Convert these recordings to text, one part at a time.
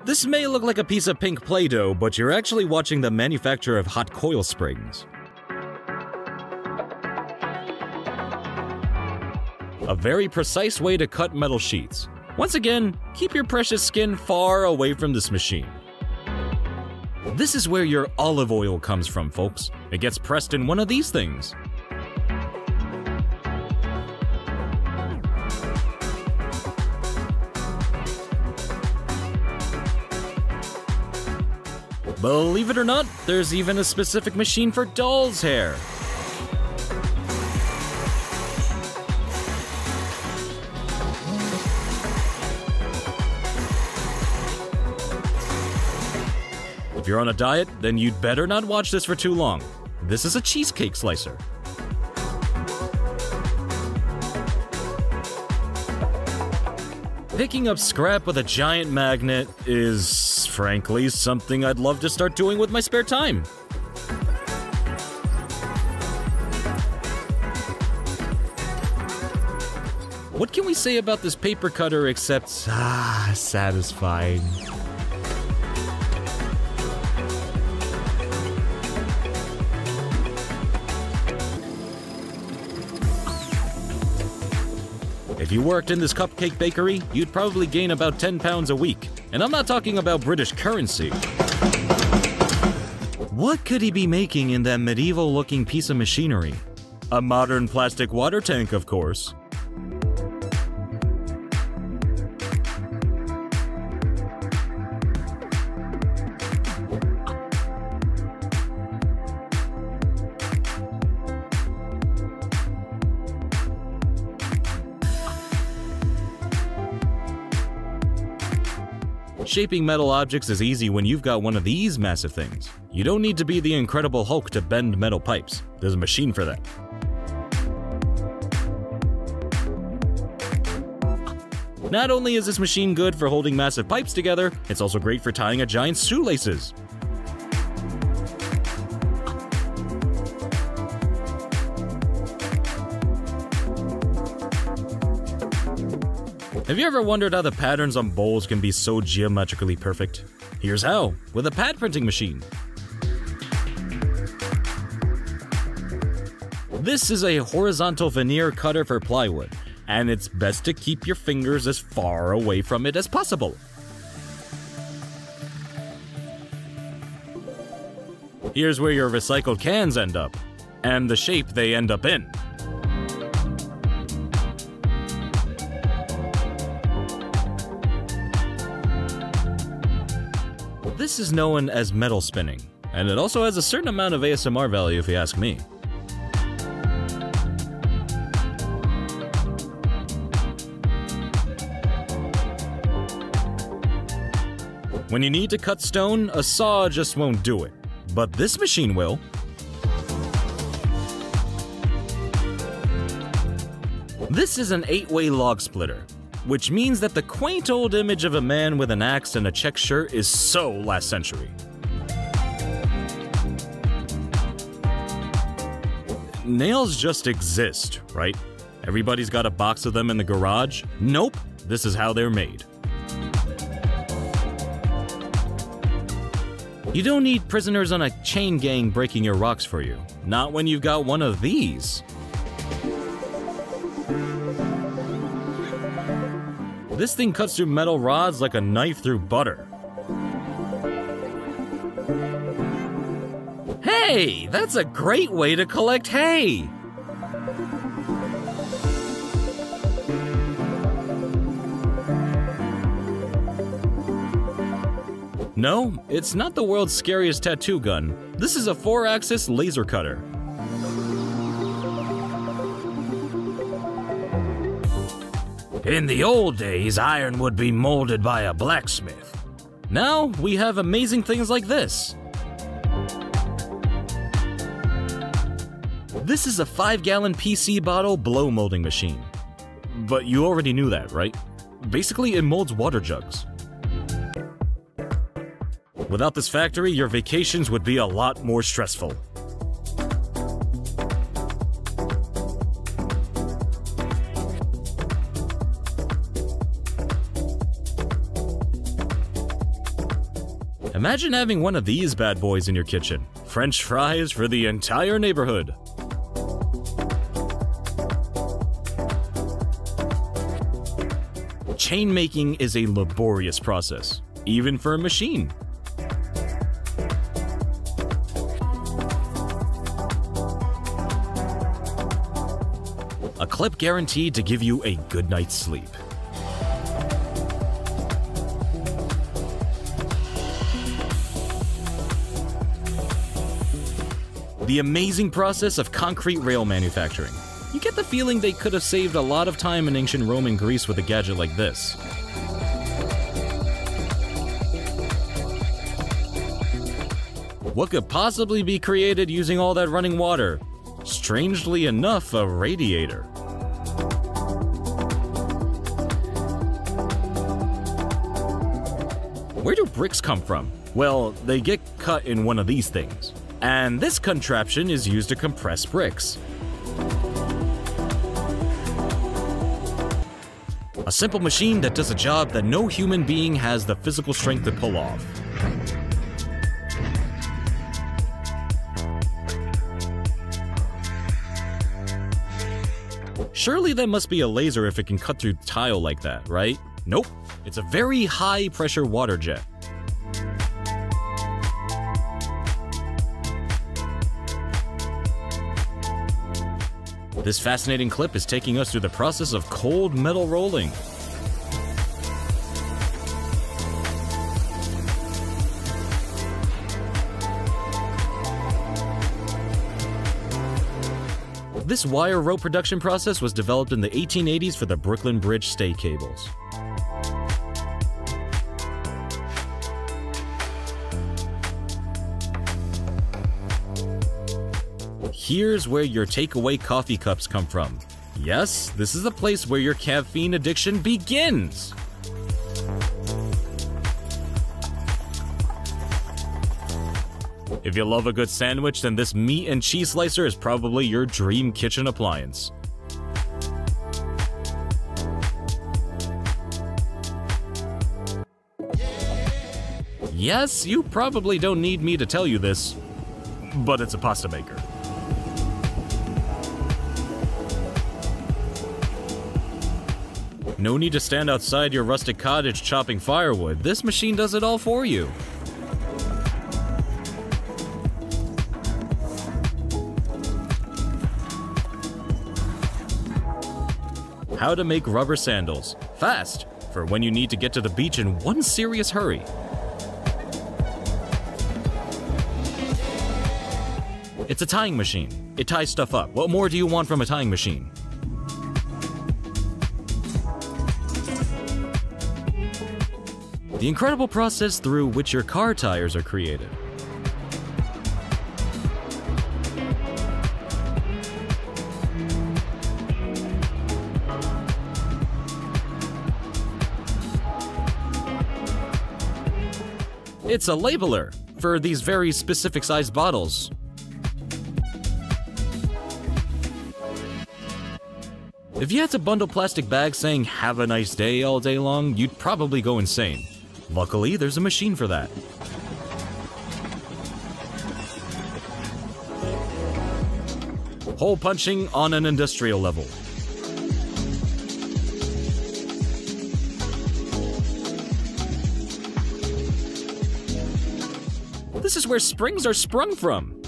This may look like a piece of pink Play-Doh, but you're actually watching the manufacture of hot coil springs. A very precise way to cut metal sheets. Once again, keep your precious skin far away from this machine. This is where your olive oil comes from, folks. It gets pressed in one of these things. Believe it or not, there's even a specific machine for doll's hair. If you're on a diet, then you'd better not watch this for too long. This is a cheesecake slicer. Picking up scrap with a giant magnet is, frankly, something I'd love to start doing with my spare time. What can we say about this paper cutter except, satisfying. If you worked in this cupcake bakery, you'd probably gain about 10 pounds a week. And I'm not talking about British currency. What could he be making in that medieval-looking piece of machinery? A modern plastic water tank, of course. Shaping metal objects is easy when you've got one of these massive things. You don't need to be the Incredible Hulk to bend metal pipes. There's a machine for that. Not only is this machine good for holding massive pipes together, it's also great for tying a giant's shoelaces. Have you ever wondered how the patterns on bowls can be so geometrically perfect? Here's how, with a pad printing machine. This is a horizontal veneer cutter for plywood, and it's best to keep your fingers as far away from it as possible. Here's where your recycled cans end up, and the shape they end up in. This is known as metal spinning, and it also has a certain amount of ASMR value if you ask me. When you need to cut stone, a saw just won't do it, but this machine will. This is an 8-way log splitter, which means that the quaint old image of a man with an axe and a check shirt is so last century. Nails just exist, right? Everybody's got a box of them in the garage? Nope, this is how they're made. You don't need prisoners on a chain gang breaking your rocks for you. Not when you've got one of these. This thing cuts through metal rods like a knife through butter. Hey, that's a great way to collect hay! No, it's not the world's scariest tattoo gun. This is a 4-axis laser cutter. In the old days, iron would be molded by a blacksmith. Now, we have amazing things like this. This is a 5-gallon PC bottle blow molding machine. But you already knew that, right? Basically, it molds water jugs. Without this factory, your vacations would be a lot more stressful. Imagine having one of these bad boys in your kitchen. French fries for the entire neighborhood. Chain making is a laborious process, even for a machine. A clip guaranteed to give you a good night's sleep. The amazing process of concrete rail manufacturing. You get the feeling they could have saved a lot of time in ancient Rome and Greece with a gadget like this. What could possibly be created using all that running water? Strangely enough, a radiator. Where do bricks come from? Well, they get cut in one of these things. And this contraption is used to compress bricks. A simple machine that does a job that no human being has the physical strength to pull off. Surely that must be a laser if it can cut through tile like that, right? Nope, it's a very high pressure water jet. This fascinating clip is taking us through the process of cold metal rolling. This wire rope production process was developed in the 1880s for the Brooklyn Bridge stay cables. Here's where your takeaway coffee cups come from. Yes, this is the place where your caffeine addiction begins! If you love a good sandwich, then this meat and cheese slicer is probably your dream kitchen appliance. Yes, you probably don't need me to tell you this, but it's a pasta maker. No need to stand outside your rustic cottage chopping firewood. This machine does it all for you. How to make rubber sandals. Fast, for when you need to get to the beach in one serious hurry. It's a tying machine. It ties stuff up. What more do you want from a tying machine? The incredible process through which your car tires are created. It's a labeler for these very specific sized bottles. If you had to bundle plastic bags saying "have a nice day" all day long, you'd probably go insane. Luckily, there's a machine for that. Hole punching on an industrial level. This is where springs are sprung from.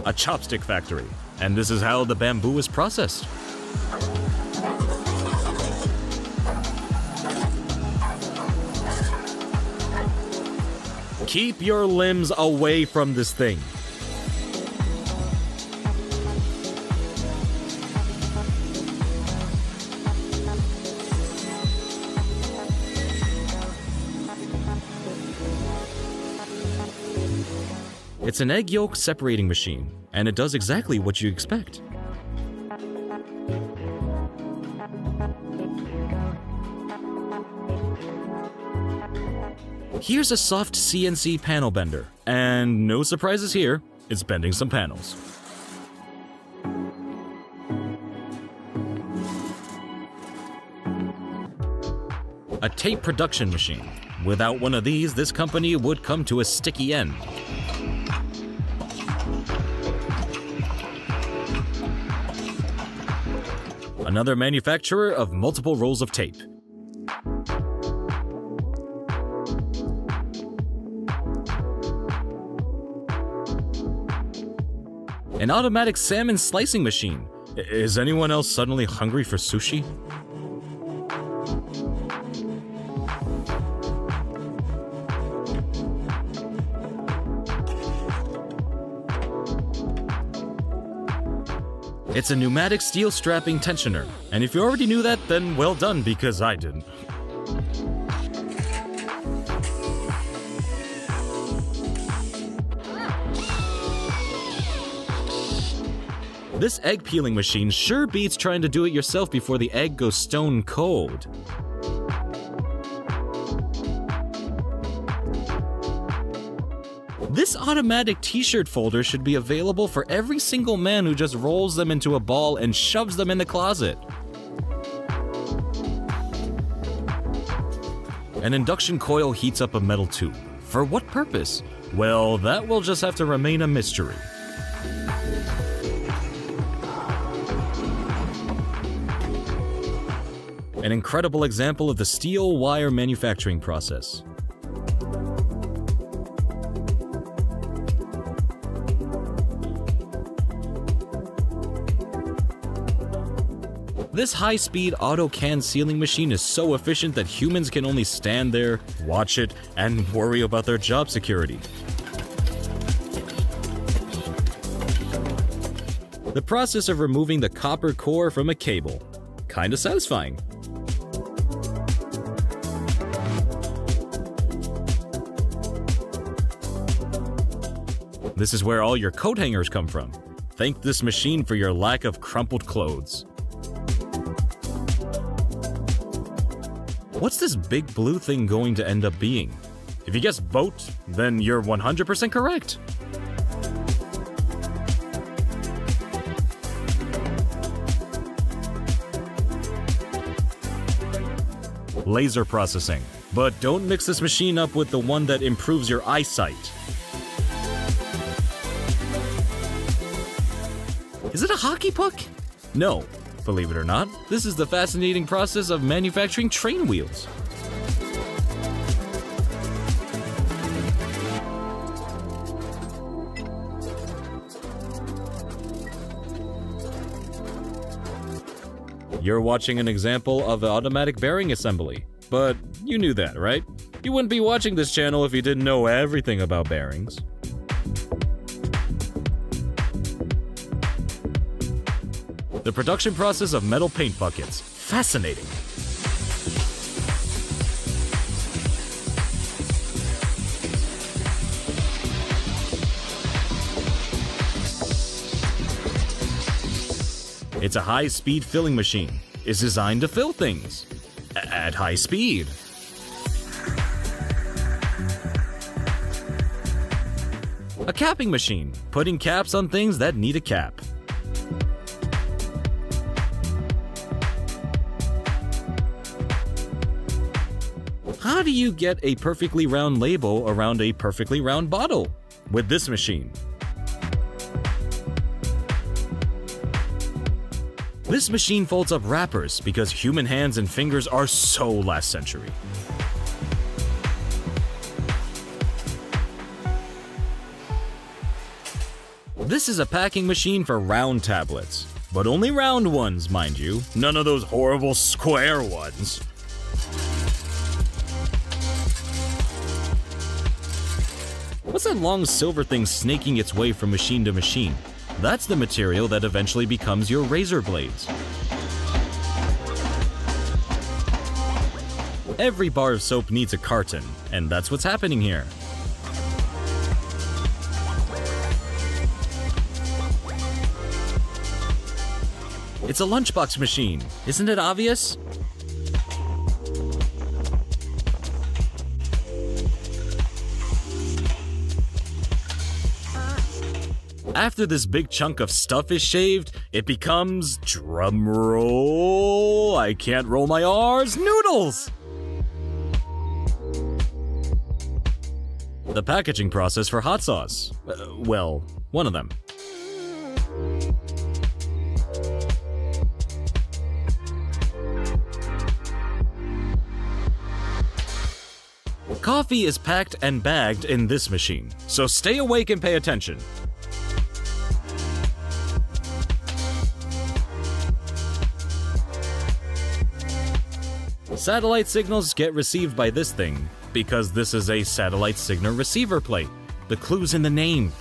A chopstick factory, and this is how the bamboo is processed. Keep your limbs away from this thing. It's an egg yolk separating machine, and it does exactly what you expect. Here's a soft CNC panel bender, and no surprises here, it's bending some panels. A tape production machine. Without one of these, this company would come to a sticky end. Another manufacturer of multiple rolls of tape. An automatic salmon slicing machine. Is anyone else suddenly hungry for sushi? It's a pneumatic steel strapping tensioner, and if you already knew that, then well done, because I didn't. This egg peeling machine sure beats trying to do it yourself before the egg goes stone cold. This automatic t-shirt folder should be available for every single man who just rolls them into a ball and shoves them in the closet. An induction coil heats up a metal tube. For what purpose? Well, that will just have to remain a mystery. An incredible example of the steel wire manufacturing process. This high-speed auto can sealing machine is so efficient that humans can only stand there, watch it, and worry about their job security. The process of removing the copper core from a cable. Kinda satisfying. This is where all your coat hangers come from. Thank this machine for your lack of crumpled clothes. What's this big blue thing going to end up being? If you guess boat, then you're 100% correct. Laser processing. But don't mix this machine up with the one that improves your eyesight. Is it a hockey puck? No. Believe it or not, this is the fascinating process of manufacturing train wheels. You're watching an example of an automatic bearing assembly, but you knew that, right? You wouldn't be watching this channel if you didn't know everything about bearings. The production process of metal paint buckets. Fascinating. It's a high-speed filling machine. It's designed to fill things at high speed. A capping machine, putting caps on things that need a cap. How do you get a perfectly round label around a perfectly round bottle? With this machine. This machine folds up wrappers because human hands and fingers are so last century. This is a packing machine for round tablets. But only round ones, mind you. None of those horrible square ones. What's that long silver thing snaking its way from machine to machine? That's the material that eventually becomes your razor blades. Every bar of soap needs a carton, and that's what's happening here. It's a lunchbox machine, isn't it obvious? After this big chunk of stuff is shaved, it becomes, drumroll, I can't roll my R's, noodles! The packaging process for hot sauce. Well, one of them. Coffee is packed and bagged in this machine, so stay awake and pay attention. Satellite signals get received by this thing, because this is a satellite signal receiver plate. The clue's in the name.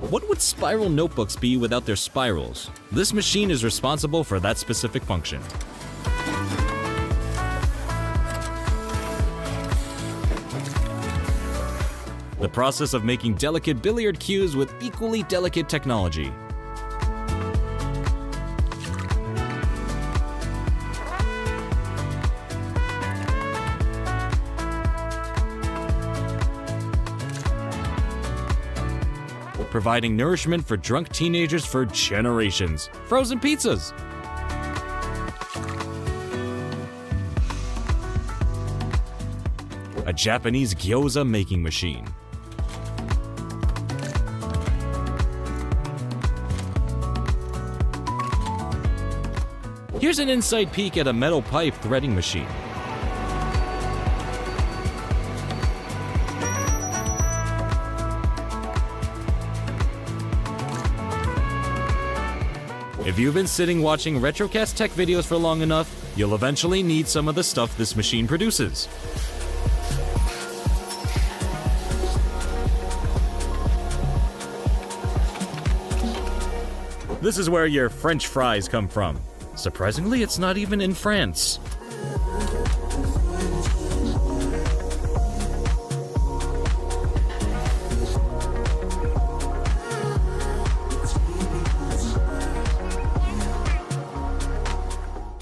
What would spiral notebooks be without their spirals? This machine is responsible for that specific function. The process of making delicate billiard cues with equally delicate technology. Providing nourishment for drunk teenagers for generations. Frozen pizzas. A Japanese gyoza making machine. Here's an inside peek at a metal pipe threading machine. If you've been sitting watching Retrocast Tech videos for long enough, you'll eventually need some of the stuff this machine produces. This is where your French fries come from. Surprisingly, it's not even in France.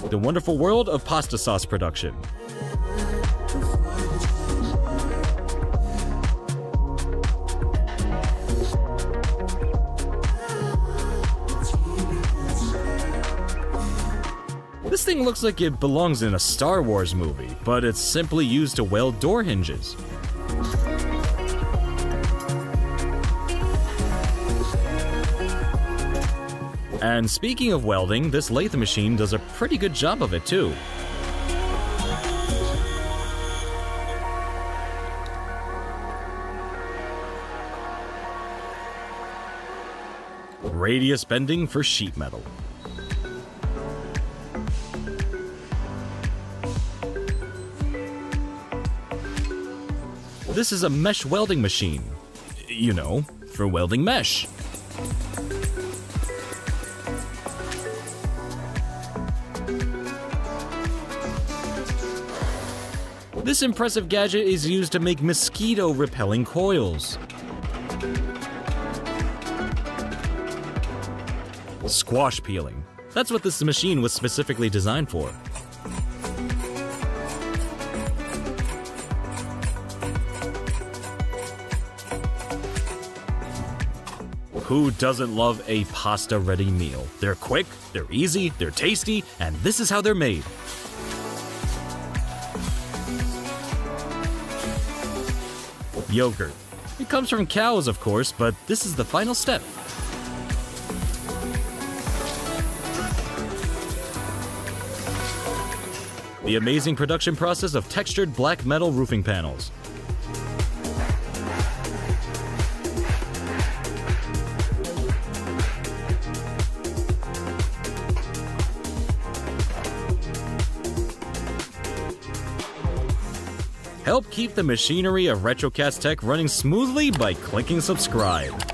The wonderful world of pasta sauce production. This thing looks like it belongs in a Star Wars movie, but it's simply used to weld door hinges. And speaking of welding, this lathe machine does a pretty good job of it too. Radius bending for sheet metal. This is a mesh welding machine. You know, for welding mesh. This impressive gadget is used to make mosquito-repelling coils. Squash peeling. That's what this machine was specifically designed for. Who doesn't love a pasta-ready meal? They're quick, they're easy, they're tasty, and this is how they're made. Yogurt. It comes from cows, of course, but this is the final step. The amazing production process of textured black metal roofing panels. Help keep the machinery of Retrocast Tech running smoothly by clicking subscribe.